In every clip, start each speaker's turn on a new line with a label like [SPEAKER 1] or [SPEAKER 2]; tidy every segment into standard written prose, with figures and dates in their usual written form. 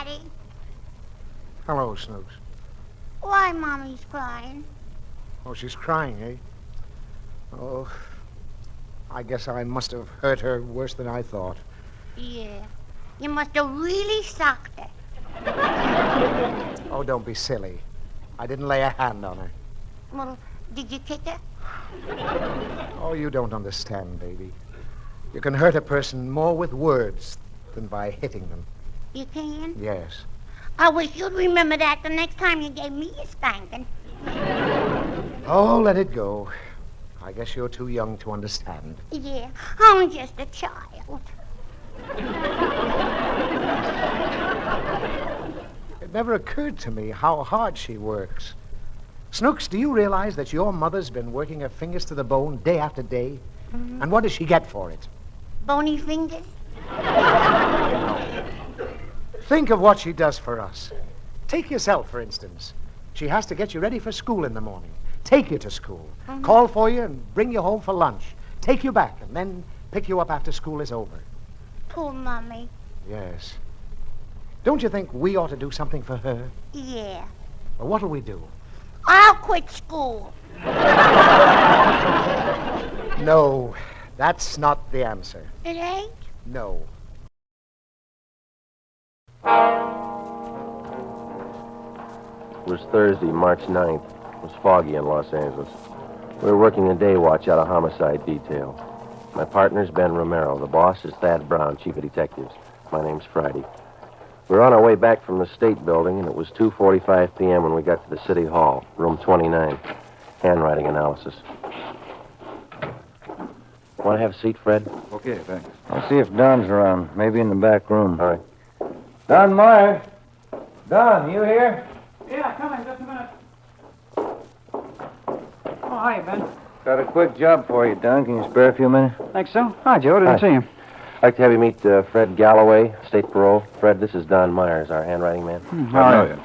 [SPEAKER 1] Daddy.
[SPEAKER 2] Hello, Snooks.
[SPEAKER 1] Why Mommy's crying?
[SPEAKER 2] Oh, she's crying, eh? Oh, I guess I must have hurt her worse than I thought.
[SPEAKER 1] Yeah. You must have really socked her.
[SPEAKER 2] Oh, don't be silly. I didn't lay a hand on her.
[SPEAKER 1] Well, did you kick her?
[SPEAKER 2] Oh, you don't understand, baby. You can hurt a person more with words than by hitting them.
[SPEAKER 1] You can?
[SPEAKER 2] Yes.
[SPEAKER 1] I wish you'd remember that the next time you gave me a spanking.
[SPEAKER 2] Oh, let it go. I guess you're too young to understand.
[SPEAKER 1] Yeah, I'm just a child.
[SPEAKER 2] It never occurred to me how hard she works. Snooks, do you realize that your mother's been working her fingers to the bone day after day? Mm-hmm. And what does she get for it?
[SPEAKER 1] Bony fingers?
[SPEAKER 2] Think of what she does for us. Take yourself, for instance. She has to get you ready for school in the morning. Take you to school. Mm-hmm. Call for you and bring you home for lunch. Take you back and then pick you up after school is over.
[SPEAKER 1] Poor Mommy.
[SPEAKER 2] Yes. Don't you think we ought to do something for her?
[SPEAKER 1] Yeah.
[SPEAKER 2] Well, what'll we do?
[SPEAKER 1] I'll quit school.
[SPEAKER 2] No, that's not the answer.
[SPEAKER 1] It ain't?
[SPEAKER 2] No.
[SPEAKER 3] It was Thursday, March 9th. It was foggy in Los Angeles. We were working a day watch out of homicide detail. My partner's Ben Romero. The boss is Thad Brown, chief of detectives. My name's Friday. We were on our way back from the State Building, and it was 2:45 p.m. when we got to the City Hall, room 29. Handwriting analysis. Want to have a seat, Fred?
[SPEAKER 4] Okay, thanks.
[SPEAKER 5] I'll see if Don's around. Maybe in the back room.
[SPEAKER 3] All right.
[SPEAKER 5] Don Myers. Don, you here?
[SPEAKER 6] Yeah, come in just a minute. Oh, hi, Ben.
[SPEAKER 5] Got a quick job for you, Don. Can you spare a few minutes?
[SPEAKER 6] Think so? Hi, Joe. Didn't see you.
[SPEAKER 3] I'd like to have you meet Fred Galloway, state parole. Fred, this is Don Myers, our handwriting man.
[SPEAKER 4] I know you.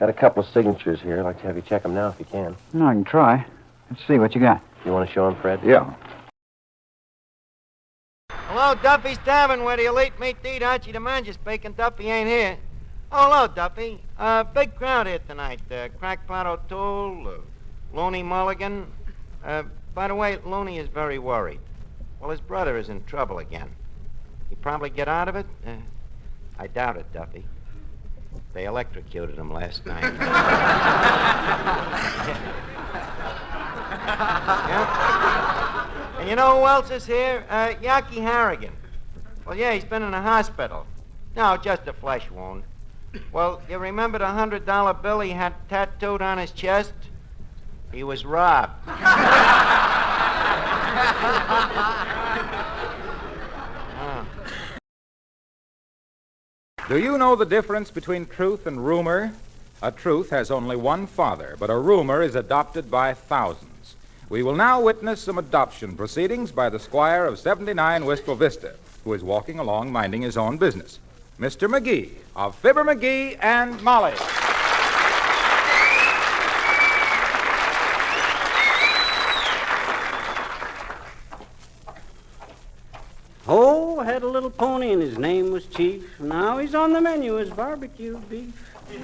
[SPEAKER 3] Got a couple of signatures here. I'd like to have you check them now if you can.
[SPEAKER 6] No, I can try. Let's see what you got.
[SPEAKER 3] You want to show him, Fred?
[SPEAKER 4] Yeah.
[SPEAKER 7] Hello, Duffy's Tavern, where the elite meet to eat Archie the Manager's bacon. Duffy ain't here. Oh, hello, Duffy. Big crowd here tonight. Crackpot O'Toole, Looney Mulligan. By the way, Looney is very worried. Well, his brother is in trouble again. He probably get out of it? I doubt it, Duffy. They electrocuted him last night. Yeah. And you know who else is here? Yaki Harrigan. Well, yeah, he's been in the hospital. No, just a flesh wound. Well, you remember the $100 bill he had tattooed on his chest? He was robbed.
[SPEAKER 4] Do you know the difference between truth and rumor? A truth has only one father, but a rumor is adopted by thousands. We will now witness some adoption proceedings by the squire of 79 Wistful Vista, who is walking along minding his own business. Mr. McGee of Fibber, McGee and Molly.
[SPEAKER 8] Oh, had a little pony and his name was Chief. Now he's on the menu as barbecued beef. Hey,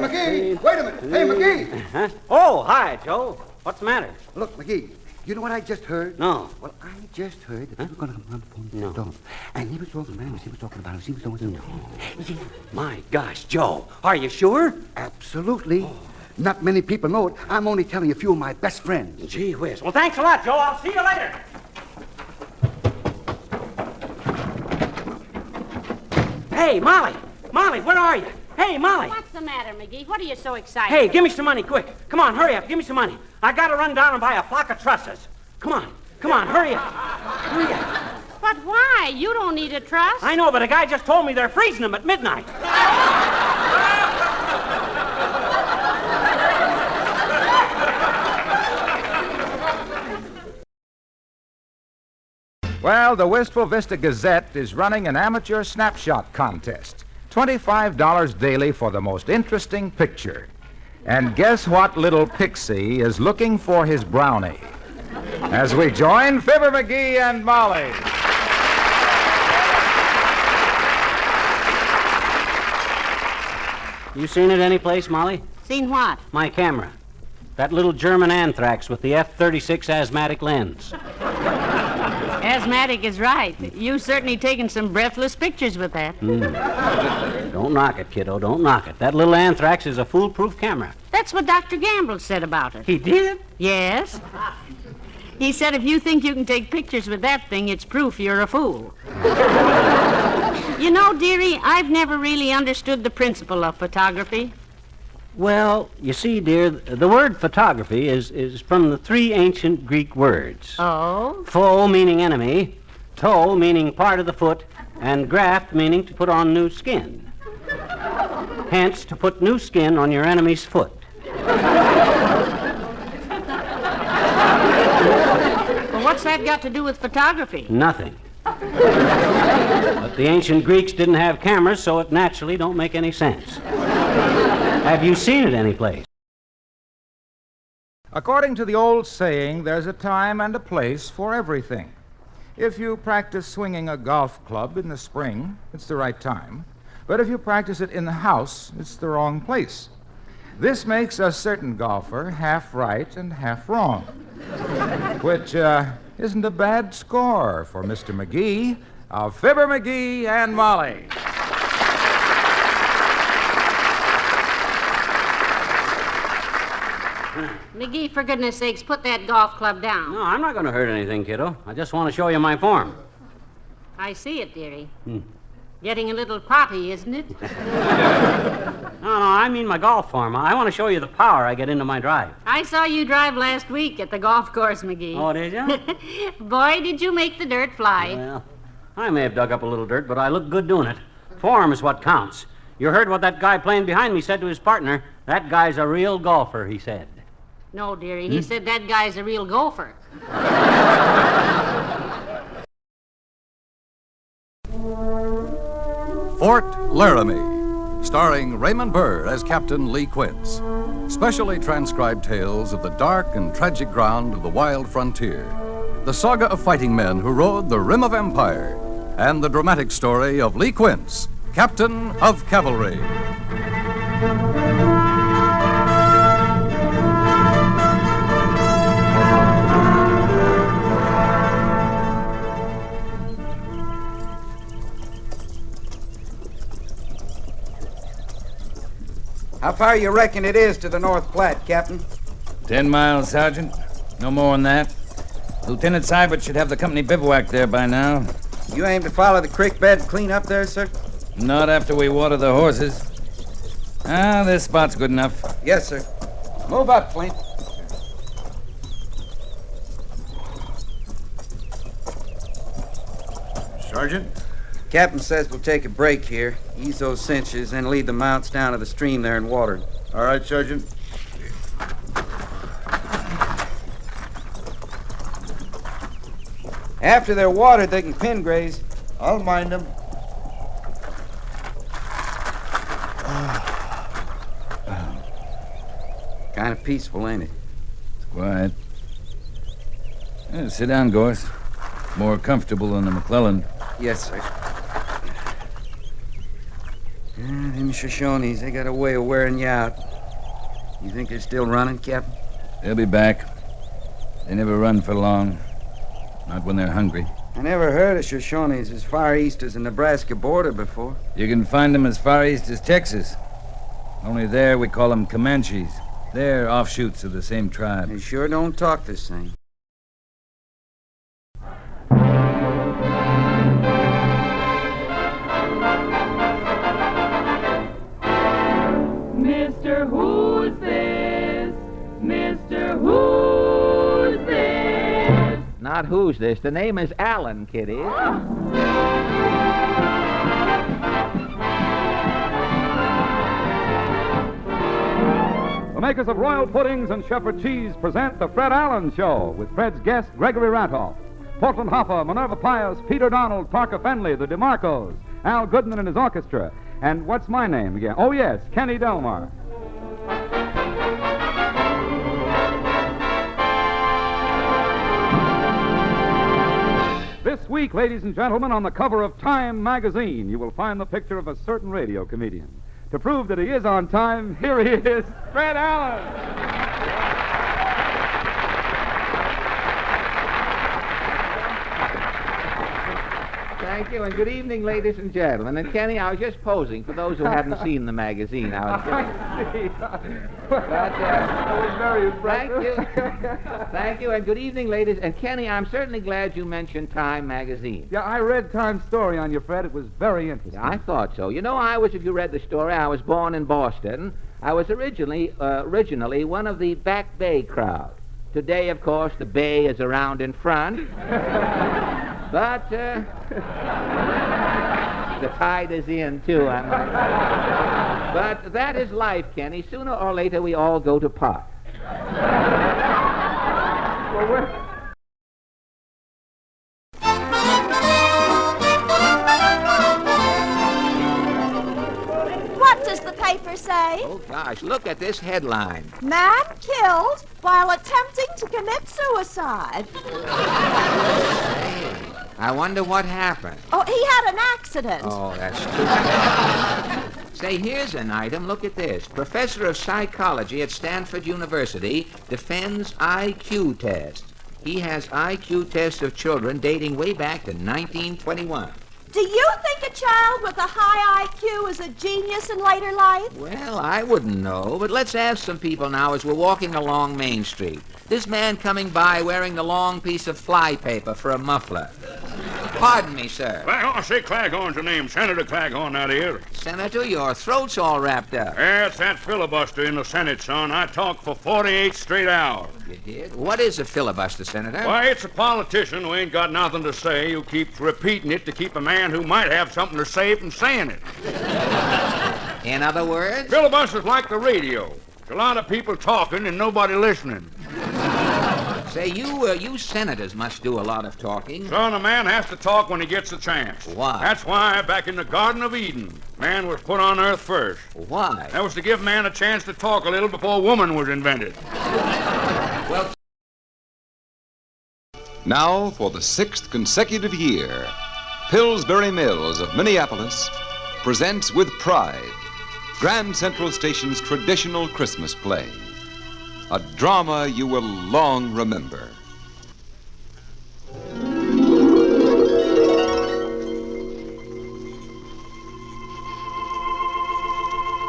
[SPEAKER 9] McGee, wait a minute. Hey, McGee.
[SPEAKER 8] Huh? Oh, hi, Joe. What's the matter?
[SPEAKER 9] Look, McGee, you know what I just heard?
[SPEAKER 8] No.
[SPEAKER 9] Well, I just heard that you were going to come around the phone.
[SPEAKER 8] No.
[SPEAKER 9] Don't. And he was talking about it. He was talking about it. He was talking about it.
[SPEAKER 8] My gosh, Joe. Are you sure?
[SPEAKER 9] Absolutely. Oh. Not many people know it. I'm only telling a few of my best friends.
[SPEAKER 8] Gee whiz. Well, thanks a lot, Joe. I'll see you later. Hey, Molly. Molly, where are you? Hey, Molly.
[SPEAKER 10] What's the matter, McGee? What are you so excited
[SPEAKER 8] Hey,
[SPEAKER 10] about?
[SPEAKER 8] give me some money, quick. Come on, hurry up. Give me some money. I got to run down and buy a flock of trusses. Come on, hurry up. Hurry up.
[SPEAKER 10] But why? You don't need a truss.
[SPEAKER 8] I know, but a guy just told me they're freezing them at midnight.
[SPEAKER 4] Well, the Wistful Vista Gazette is running an amateur snapshot contest. $25 daily for the most interesting picture. And guess what little pixie is looking for his brownie? As we join Fibber, McGee and Molly.
[SPEAKER 8] You seen it anyplace, Molly?
[SPEAKER 10] Seen what?
[SPEAKER 8] My camera. That little German anthrax with the F-36 asthmatic lens.
[SPEAKER 10] Asthmatic is right. You've certainly taken some breathless pictures with that.
[SPEAKER 8] Don't knock it, kiddo. Don't knock it. That little anthrax is a foolproof camera.
[SPEAKER 10] That's what Dr. Gamble said about it.
[SPEAKER 8] He did?
[SPEAKER 10] Yes. He said if you think you can take pictures with that thing, it's proof you're a fool. You know, dearie, I've never really understood the principle of photography.
[SPEAKER 8] Well, you see, dear, the word photography is from the three ancient Greek words.
[SPEAKER 10] Oh?
[SPEAKER 8] Pho meaning enemy, toe meaning part of the foot, and graft meaning to put on new skin. Hence, to put new skin on your enemy's foot.
[SPEAKER 10] Well, what's that got to do with photography?
[SPEAKER 8] Nothing. But the ancient Greeks didn't have cameras, so it naturally don't make any sense. Have you seen it anyplace?
[SPEAKER 4] According to the old saying, there's a time and a place for everything. If you practice swinging a golf club in the spring, it's the right time. But if you practice it in the house, it's the wrong place. This makes a certain golfer half right and half wrong, which isn't a bad score for Mr. McGee of Fibber, McGee, and Molly.
[SPEAKER 10] McGee, for goodness sakes, put that golf club down.
[SPEAKER 8] No, I'm not going to hurt anything, kiddo. I just want to show you my form.
[SPEAKER 10] I see it, dearie. Getting a little potty, isn't it?
[SPEAKER 8] No, I mean my golf form. I want to show you the power I get into my drive.
[SPEAKER 10] I saw you drive last week at the golf course, McGee.
[SPEAKER 8] Oh, did you?
[SPEAKER 10] Boy, did you make the dirt fly.
[SPEAKER 8] Well, I may have dug up a little dirt, but I look good doing it. Form is what counts. You heard what that guy playing behind me said to his partner. That guy's a real golfer, he said.
[SPEAKER 10] No, dearie, he said that guy's a real gopher.
[SPEAKER 11] Fort Laramie, starring Raymond Burr as Captain Lee Quince. Specially transcribed tales of the dark and tragic ground of the wild frontier. The saga of fighting men who rode the rim of empire. And the dramatic story of Lee Quince, Captain of Cavalry.
[SPEAKER 12] How far you reckon it is to the North Platte, Captain?
[SPEAKER 5] 10 miles, Sergeant. No more than that. Lieutenant Seibert should have the company bivouac there by now.
[SPEAKER 12] You aim to follow the creek bed clean up there, sir?
[SPEAKER 5] Not after we water the horses. This spot's good enough.
[SPEAKER 12] Yes, sir. Move up, Flint.
[SPEAKER 13] Sergeant?
[SPEAKER 12] Captain says we'll take a break here, ease those cinches, and lead the mounts down to the stream there and water.
[SPEAKER 13] All right, Sergeant.
[SPEAKER 12] After they're watered, they can pin graze.
[SPEAKER 13] I'll mind them.
[SPEAKER 12] Kind of peaceful, ain't it?
[SPEAKER 5] It's quiet. Sit down, Gorse. More comfortable than the McClellan.
[SPEAKER 12] Yes, sir. Them Shoshones, they got a way of wearing you out. You think they're still running, Captain?
[SPEAKER 5] They'll be back. They never run for long. Not when they're hungry.
[SPEAKER 12] I never heard of Shoshones as far east as the Nebraska border before.
[SPEAKER 5] You can find them as far east as Texas. Only there we call them Comanches. They're offshoots of the same tribe.
[SPEAKER 12] They sure don't talk the same.
[SPEAKER 14] Mr. Who's this? Mr. Who's this?
[SPEAKER 15] Not who's this. The name is Alan, kiddy.
[SPEAKER 16] The makers of Royal Puddings and Shepherd Cheese present The Fred Allen Show with Fred's guest, Gregory Ratoff. Portland Hoffa, Minerva Pius, Peter Donald, Parker Fenley, the DeMarcos, Al Goodman and his orchestra. And what's my name again? Oh, yes, Kenny Delmar. This week, ladies and gentlemen, on the cover of Time magazine, you will find the picture of a certain radio comedian. To prove that he is on time, here he is, Fred Allen.
[SPEAKER 15] Thank you, and good evening, ladies and gentlemen. And Kenny, I was just posing for those who hadn't seen the magazine. I was
[SPEAKER 16] That was very impressive.
[SPEAKER 15] Thank you, and good evening, ladies. And Kenny, I'm certainly glad you mentioned Time magazine.
[SPEAKER 16] Yeah, I read Time's story on you, Fred. It was very interesting.
[SPEAKER 15] I thought so. You know, if you read the story, I was born in Boston. I was originally one of the Back Bay crowd. Today, of course, the bay is around in front. But the tide is in, too, I might. But that is life, Kenny. Sooner or later, we all go to pot.
[SPEAKER 17] What does the paper say?
[SPEAKER 15] Oh, gosh, look at this headline.
[SPEAKER 17] Man killed while attempting to commit suicide.
[SPEAKER 15] I wonder what happened.
[SPEAKER 17] Oh, he had an accident.
[SPEAKER 15] Oh, that's true. Say, here's an item. Look at this. Professor of psychology at Stanford University defends IQ test. He has IQ tests of children dating way back to 1921.
[SPEAKER 17] Do you think a child with a high IQ is a genius in later life?
[SPEAKER 15] Well, I wouldn't know, but let's ask some people now as we're walking along Main Street. This man coming by wearing the long piece of fly paper for a muffler. Pardon me, sir.
[SPEAKER 18] Claghorn, say Claghorn's the name. Senator Claghorn, that is.
[SPEAKER 15] Senator, your throat's all wrapped up.
[SPEAKER 18] Yeah, it's that filibuster in the Senate, son. I talked for 48 straight hours.
[SPEAKER 15] You did? What is a filibuster, Senator?
[SPEAKER 18] Why, it's a politician who ain't got nothing to say, who keeps repeating it to keep a man who might have something to say from saying it.
[SPEAKER 15] In other words?
[SPEAKER 18] Filibuster's like the radio. There's a lot of people talking and nobody listening.
[SPEAKER 15] Say, you senators must do a lot of talking.
[SPEAKER 18] Son, a man has to talk when he gets a chance.
[SPEAKER 15] Why?
[SPEAKER 18] That's why, back in the Garden of Eden, man was put on earth first.
[SPEAKER 15] Why?
[SPEAKER 18] That was to give man a chance to talk a little before woman was invented.
[SPEAKER 15] Well...
[SPEAKER 11] Now, for the 6th consecutive year, Pillsbury Mills of Minneapolis presents with pride Grand Central Station's traditional Christmas play. A drama you will long remember.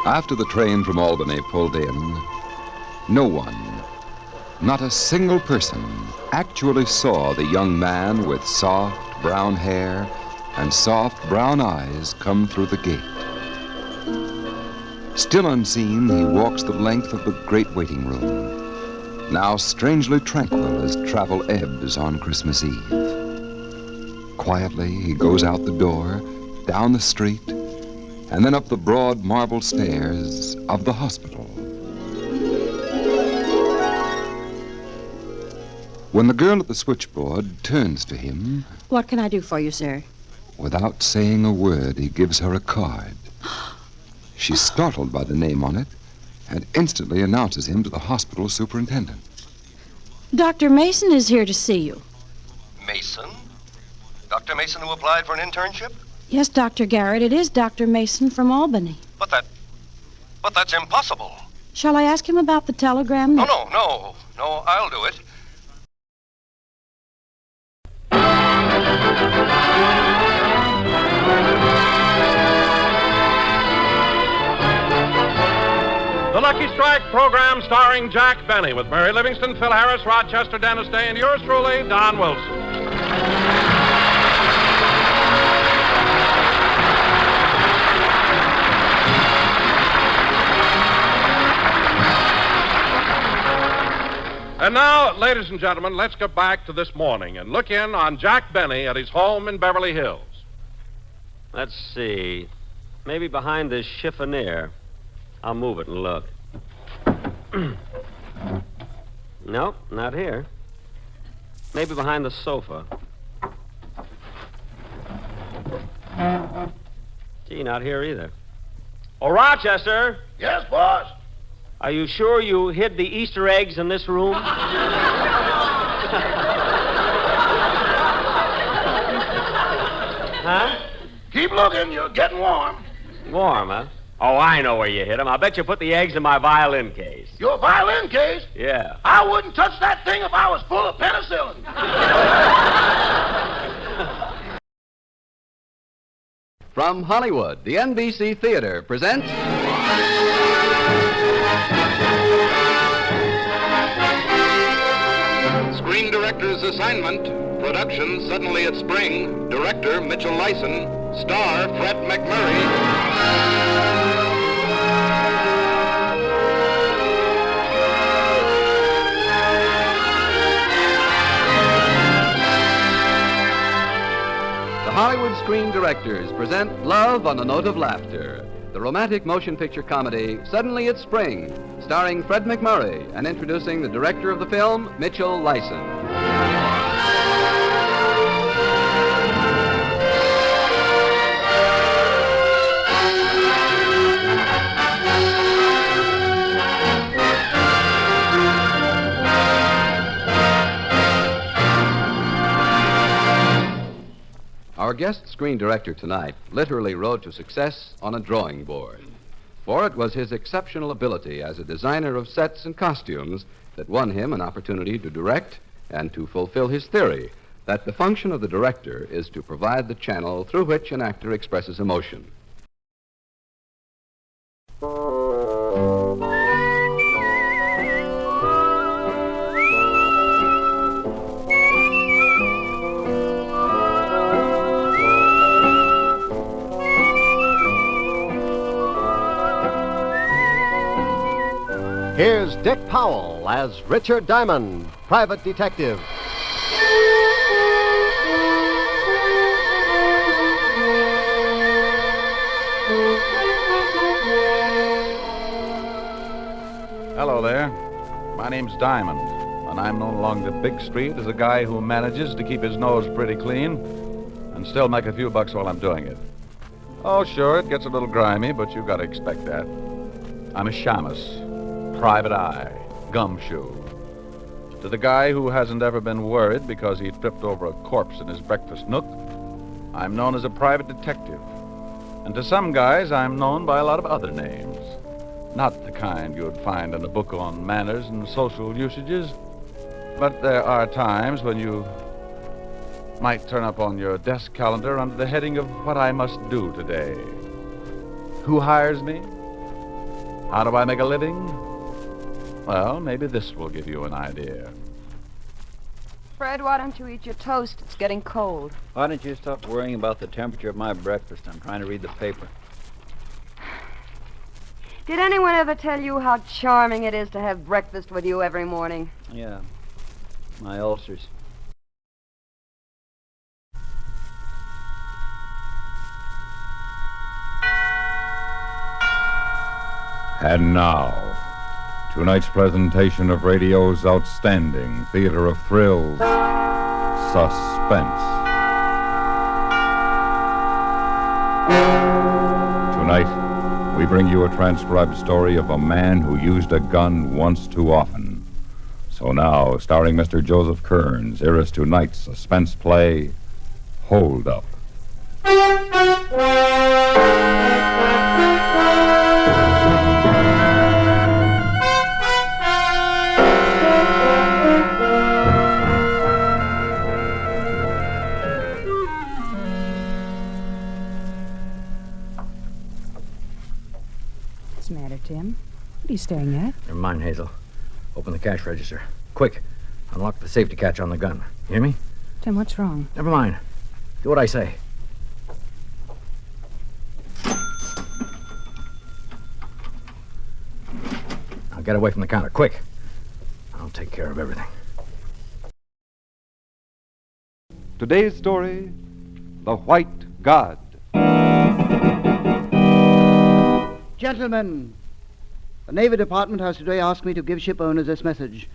[SPEAKER 11] After the train from Albany pulled in, no one, not a single person, actually saw the young man with soft brown hair and soft brown eyes come through the gate. Still unseen, he walks the length of the great waiting room, now strangely tranquil as travel ebbs on Christmas Eve. Quietly, he goes out the door, down the street, and then up the broad marble stairs of the hospital. When the girl at the switchboard turns to him...
[SPEAKER 19] What can I do for you, sir?
[SPEAKER 11] Without saying a word, he gives her a card. She's startled by the name on it and instantly announces him to the hospital superintendent.
[SPEAKER 19] Dr. Mason is here to see you.
[SPEAKER 20] Mason? Dr. Mason who applied for an internship?
[SPEAKER 19] Yes, Dr. Garrett, it is Dr. Mason from Albany.
[SPEAKER 20] But that's impossible.
[SPEAKER 19] Shall I ask him about the telegram?
[SPEAKER 20] No, I'll do it.
[SPEAKER 21] The Lucky Strike program starring Jack Benny with Mary Livingston, Phil Harris, Rochester Dennis Day, and yours truly, Don Wilson. And now, ladies and gentlemen, let's get back to this morning and look in on Jack Benny at his home in Beverly Hills.
[SPEAKER 22] Let's see. Maybe behind this chiffonier. I'll move it and look. Nope, not here. Maybe behind the sofa. Gee, not here either. Oh, Rochester!
[SPEAKER 18] Yes, boss?
[SPEAKER 22] Are you sure you hid the Easter eggs in this room? Huh?
[SPEAKER 18] Keep looking, you're getting warm.
[SPEAKER 22] Warm, huh? Oh, I know where you hit him. I bet you put the eggs in my violin case.
[SPEAKER 1] Your violin case?
[SPEAKER 22] Yeah.
[SPEAKER 1] I wouldn't touch that thing if I was full of penicillin.
[SPEAKER 11] From Hollywood, the NBC Theater presents...
[SPEAKER 2] Screen Director's Assignment. Production Suddenly at Spring. Director Mitchell Lyson. Star Fred McMurray.
[SPEAKER 11] Hollywood Screen Directors present Love on a Note of Laughter, the romantic motion picture comedy Suddenly It's Spring, starring Fred McMurray and introducing the director of the film, Mitchell Lyson. Our guest screen director tonight literally rode to success on a drawing board. For it was his exceptional ability as a designer of sets and costumes that won him an opportunity to direct and to fulfill his theory that the function of the director is to provide the channel through which an actor expresses emotion.
[SPEAKER 23] Here's Dick Powell as Richard Diamond, private detective.
[SPEAKER 21] Hello there. My name's Diamond, and I'm known along the big street as a guy who manages to keep his nose pretty clean and still make a few bucks while I'm doing it. Oh, sure, it gets a little grimy, but you've got to expect that. I'm a shamus. Private eye, gumshoe. To the guy who hasn't ever been worried because he tripped over a corpse in his breakfast nook, I'm known as a private detective. And to some guys, I'm known by a lot of other names. Not the kind you'd find in a book on manners and social usages, but there are times when you might turn up on your desk calendar under the heading of what I must do today. Who hires me? How do I make a living? Well, maybe this will give you an idea.
[SPEAKER 24] Fred, why don't you eat your toast? It's getting cold.
[SPEAKER 25] Why don't you stop worrying about the temperature of my breakfast? I'm trying to read the paper.
[SPEAKER 24] Did anyone ever tell you how charming it is to have breakfast with you every morning?
[SPEAKER 25] Yeah, my ulcers.
[SPEAKER 26] And now, tonight's presentation of radio's outstanding theater of thrills, Suspense. Tonight, we bring you a transcribed story of a man who used a gun once too often. So now, starring Mr. Joseph Kearns, here is tonight's suspense play, Hold Up.
[SPEAKER 27] What's the matter, Tim? What are you staring at?
[SPEAKER 28] Never mind, Hazel. Open the cash register. Quick. Unlock the safety catch on the gun. You hear me?
[SPEAKER 27] Tim, what's wrong?
[SPEAKER 28] Never mind. Do what I say. Now get away from the counter. Quick. I'll take care of everything.
[SPEAKER 16] Today's story, The White God.
[SPEAKER 29] Gentlemen, the Navy Department has today asked me to give ship owners this message.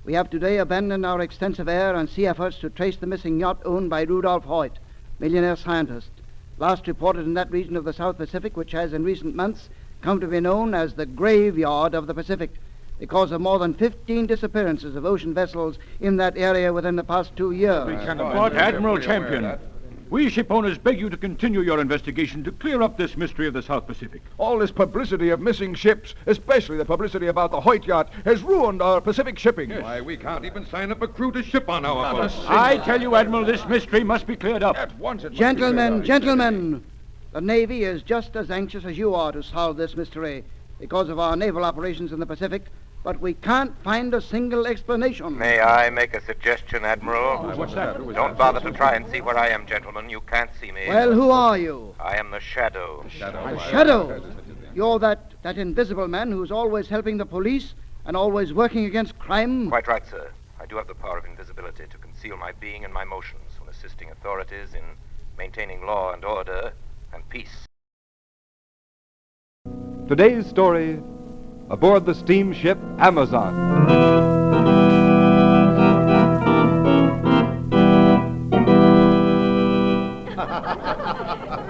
[SPEAKER 29] We have today abandoned our extensive air and sea efforts to trace the missing yacht owned by Rudolph Hoyt, millionaire scientist, last reported in that region of the South Pacific which has in recent months come to be known as the graveyard of the Pacific because of more than 15 disappearances of ocean vessels in that area within the past 2 years.
[SPEAKER 18] Admiral Champion,
[SPEAKER 16] We ship owners beg you to continue your investigation to clear up this mystery of the South Pacific.
[SPEAKER 3] All this publicity of missing ships, especially the publicity about the Hoyt yacht, has ruined our Pacific shipping.
[SPEAKER 26] Yes. Why, we can't even sign up a crew to ship on our boat.
[SPEAKER 16] I tell you, Admiral, this mystery must be cleared up.
[SPEAKER 3] At once it must
[SPEAKER 29] Gentlemen,
[SPEAKER 3] be cleared up.
[SPEAKER 29] gentlemen, the Navy is just as anxious as you are to solve this mystery because of our naval operations in the Pacific, but we can't find a single explanation.
[SPEAKER 2] May I make a suggestion, Admiral?
[SPEAKER 16] What's that?
[SPEAKER 2] Don't bother to try and see where I am, gentlemen. You can't see me.
[SPEAKER 29] Well, who are you?
[SPEAKER 2] I am the Shadow.
[SPEAKER 29] The Shadow? You're that invisible man who's always helping the police and always working against crime?
[SPEAKER 2] Quite right, sir. I do have the power of invisibility to conceal my being and my motions when assisting authorities in maintaining law and order and peace.
[SPEAKER 4] Today's story, aboard the steamship Amazon.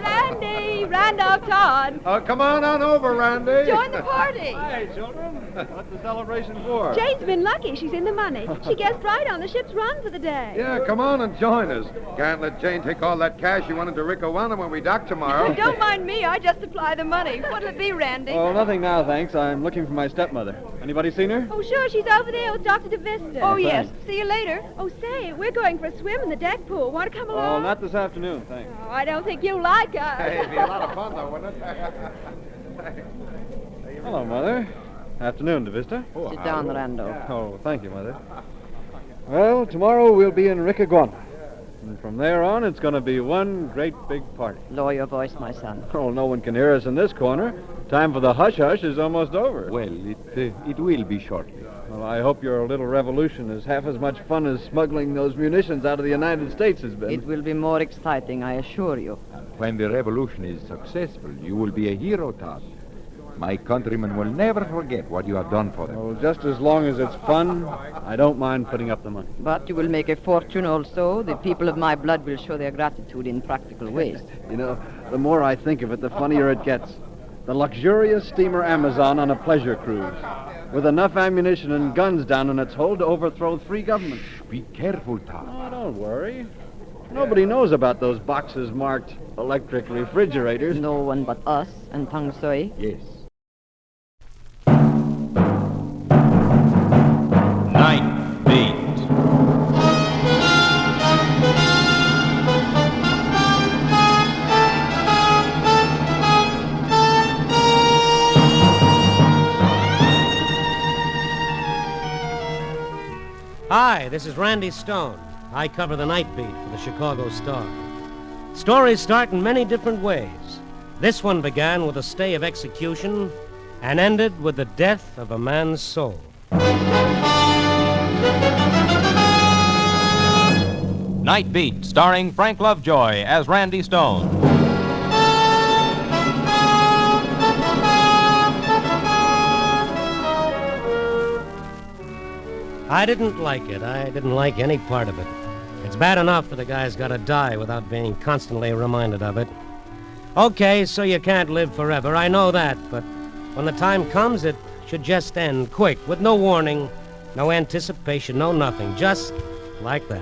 [SPEAKER 24] Randy! Randolph Todd!
[SPEAKER 3] Come on over, Randy.
[SPEAKER 24] Join the party!
[SPEAKER 4] Hi, children. What's the celebration for?
[SPEAKER 24] Jane's been lucky. She's in the money. She guessed right on the ship's run for the day.
[SPEAKER 3] Yeah, come on and join us. Can't let Jane take all that cash you wanted to Rickawana when we dock tomorrow.
[SPEAKER 24] Don't mind me. I just supply the money. What'll it be, Randy?
[SPEAKER 4] Oh, nothing now, thanks. I'm looking for my stepmother. Anybody seen her?
[SPEAKER 24] Oh, sure. She's over there with Dr. DeVista. Oh, yes. See you later. Oh, say, we're going for a swim in the deck pool. Want to come
[SPEAKER 4] Oh,
[SPEAKER 24] along?
[SPEAKER 4] not this afternoon, thanks.
[SPEAKER 24] Oh, I don't think you like us.
[SPEAKER 3] Hey, it'd be a lot of fun, though, wouldn't it?
[SPEAKER 4] Hello, Mother. Afternoon, DeVista.
[SPEAKER 24] Sit down, Randolph.
[SPEAKER 4] Oh, thank you, Mother. Well, tomorrow we'll be in Rickaguana. And from there on, it's going to be one great big party.
[SPEAKER 24] Lower your voice, my son.
[SPEAKER 4] Oh, no one can hear us in this corner. Time for the hush-hush is almost over.
[SPEAKER 25] Well, it will be shortly.
[SPEAKER 4] Well, I hope your little revolution is half as much fun as smuggling those munitions out of the United States has been.
[SPEAKER 24] It will be more exciting, I assure you.
[SPEAKER 25] When the revolution is successful, you will be a hero, Todd. My countrymen will never forget what you have done for them.
[SPEAKER 4] Well, just as long as it's fun, I don't mind putting up the money.
[SPEAKER 24] But you will make a fortune also. The people of my blood will show their gratitude in practical ways.
[SPEAKER 4] You know, the more I think of it, the funnier it gets. The luxurious steamer Amazon on a pleasure cruise, with enough ammunition and guns down in its hold to overthrow 3 governments.
[SPEAKER 25] Be careful, Todd.
[SPEAKER 4] Oh, don't worry. Nobody knows about those boxes marked electric refrigerators.
[SPEAKER 24] No one but us and Tang Soi.
[SPEAKER 25] Yes.
[SPEAKER 5] Night Beat.
[SPEAKER 6] Hi, this is Randy Stone. I cover the Night Beat for the Chicago Star. Stories start in many different ways. This one began with a stay of execution and ended with the death of a man's soul.
[SPEAKER 5] Night Beat, starring Frank Lovejoy as Randy Stone.
[SPEAKER 6] I didn't like it. I didn't like any part of it. It's bad enough that a guy's got to die without being constantly reminded of it. Okay, so you can't live forever. I know that, but when the time comes, it should just end quick, with no warning, no anticipation, no nothing. Just like that.